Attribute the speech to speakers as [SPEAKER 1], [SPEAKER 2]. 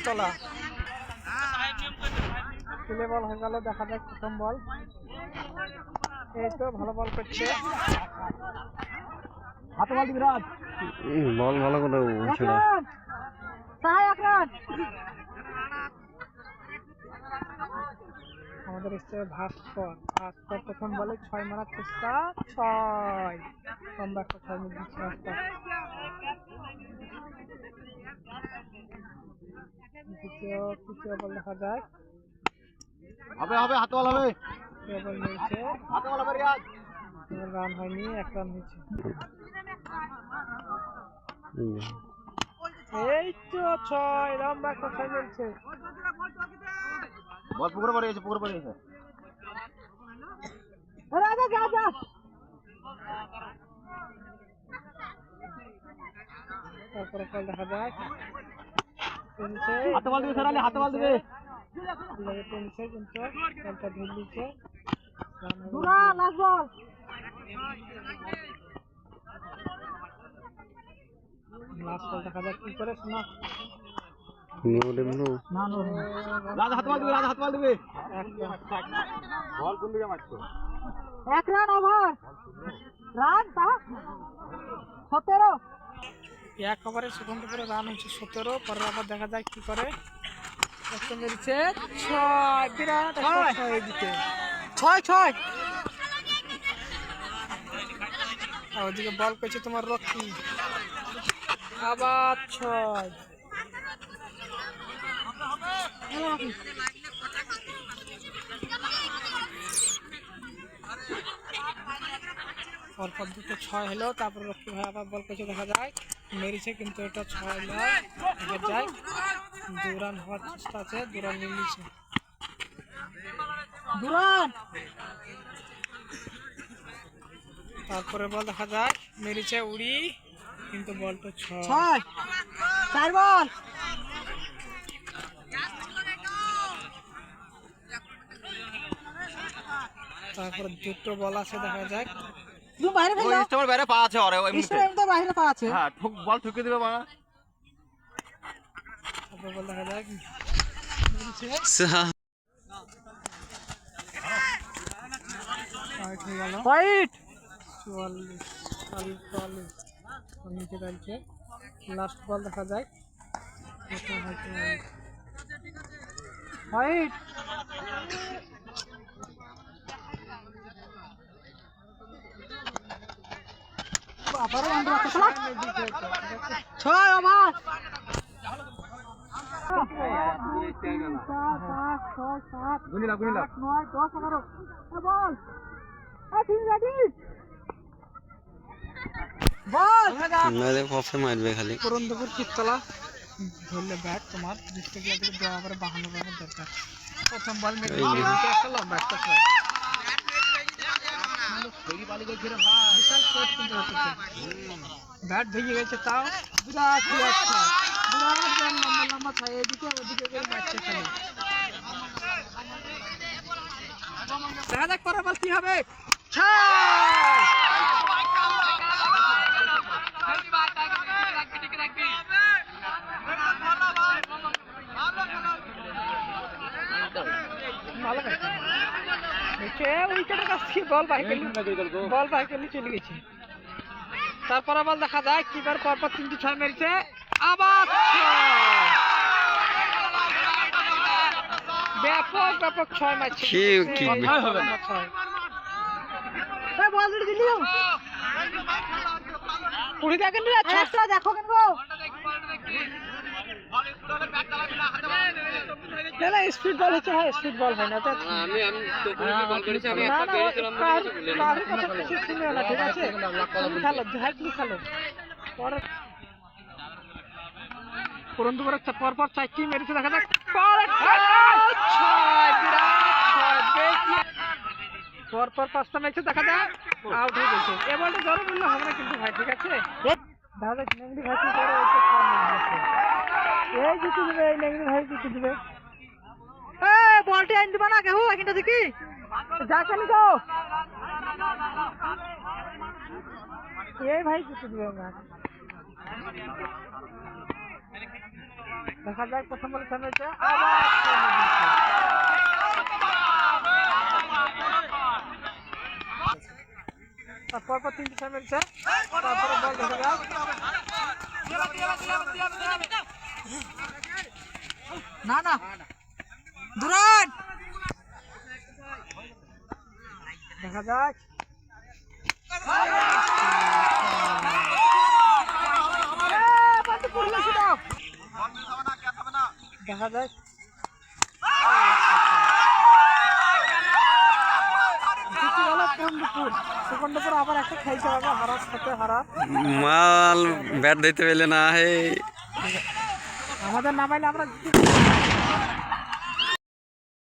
[SPEAKER 1] শীতলা ছেলে বল হয়ে গেল। দেখা যাক প্রথম বল। এই তো ভালো বল করছে। হাতে বল বিরাজ
[SPEAKER 2] বল ভালো করে ছেড়ে
[SPEAKER 1] আমাদের এসছে ভাস্কর। ভাস্কর প্রথম বলে 6 মারার চেষ্টা, 6 লম্বা একটা 6 মিনিট দিচ্ছে ভাস্কর। তৃতীয় বল দেখা যাক।
[SPEAKER 2] হবে হবে হাতে বল হবে।
[SPEAKER 1] তৃতীয় বল নিয়েছে,
[SPEAKER 2] হাতে বল হবে রিয়াজ।
[SPEAKER 1] রান হয়নি, 1 রান হয়েছে। এই তো 6 লম্বা একটা 6 মিলছে।
[SPEAKER 2] বল পুকুরে পড়ে গেছে, পুকুরে পড়ে গেছে।
[SPEAKER 1] তারপরে বল দেখা যাক।
[SPEAKER 2] হাতে বল দিবে স্যার, হাতে বল দিবে।
[SPEAKER 1] টেনছে কিন্তু বলটা ধরে নিচ্ছে। লাস্ট বল দেখা যাক কি করে শোনা।
[SPEAKER 2] রাজা হাতে বল দিবে, রাজা হাতে বল দিবে।
[SPEAKER 1] বল কোন দিকে মারছো? 1 রান ওভার। রান 17। 1 ওভারে সুখন্তপুরে রান হচ্ছে 17। পরে আবার দেখা যায় কি করে। একটা মেরেছে 6, বিরাট 6 দিতে 6। আর ওদিকে বল পেয়েছে তোমার রকি, আবার 6। পরপর দুটো 6 হলো। তারপরে রকি ভাই আবার বল পেয়েছে, দেখা যায় মেরেছে কিন্তু এটা 6 নয়, যায় 2 রান হওয়ার চেষ্টা আছে। 2 রান নিয়েছে, 2 রান। তারপরে বল দেখা যায় মেরেছে উড়ি, কিন্তু বলটা 6। 4 বল। তারপরে দুটো বল আছে, দেখা যাক। বাইরে
[SPEAKER 2] ওই স্টোর বাইরে পা আছে ওরে, ওই এমনিতে
[SPEAKER 1] তো বাইরে পা আছে।
[SPEAKER 2] হ্যাঁ ঠুক বল ঠুকে দিবে বাবা।
[SPEAKER 1] তারপর বল দেখা যাক। ফাইট 44 নিচে যাচ্ছে। লাস্ট বল দেখা যায়। ফাইট 6 ওভার।
[SPEAKER 2] গুনিলা
[SPEAKER 1] 9, 10, 11 বল।
[SPEAKER 2] মারবে খালি
[SPEAKER 1] পুরন্দপুর চিত্তলা ধরলে ব্যাট তোমার ডিস্ট্রিক্ট লেভেলে দেওয়া করে 52 রানের দরকার। প্রথম বল মেরে একটা লম্বা একটা 6। ব্যাট ভেঙে গেছে, তাও বিরাট লম্বা 6। এদিকে ওদিকে করে মারছে খালি। দেখা যাক পরের বল কি হবে। 6 ভালো গেছে। উইকেটের কাছ থেকে বল বাইকে চলে গেছে। তারপরে বল দেখা যায় কিপার পরপর 3টি 6 মেরেছে, আবার 6। ব্যাপক 6 মারছে। দেখো স্পিড বল হচ্ছে, হ্যাঁ স্পিড বল হয় না। ঠিক আছে খেলো পরে। পুরন্দপুরের পরপর 4টি মেরেছে, দেখা যাক। পরপর 5টা মেরেছে, দেখা যাক আউট হয়ে গেছে। এ বলটা জোর বললে হবে না কিন্তু ভাই, ঠিক আছে। দেখা যাক নেংরি ভাই কি করে। এই জিতে দেবে, এই নেংরি ভাই জিতে দেবে। বলটি আইন দিবা না কেউ এখানটা দেখি যা কেন তো এই ভাই জিতে দেবে ম্যাচ। দেখা যাক প্রথম বলে সামনেছে আবার তারপর পর তিনটে সামনেছে তারপরে বল দেখা যাক না না দুরান দেখা যাক দেখা যাক সুকন্ডপুর আবার একটা খেলতে হবে হারার সাথে হারা
[SPEAKER 3] মাল ব্যাট দিতে পেলে না হে
[SPEAKER 1] আমাদের নামাইলে আমরা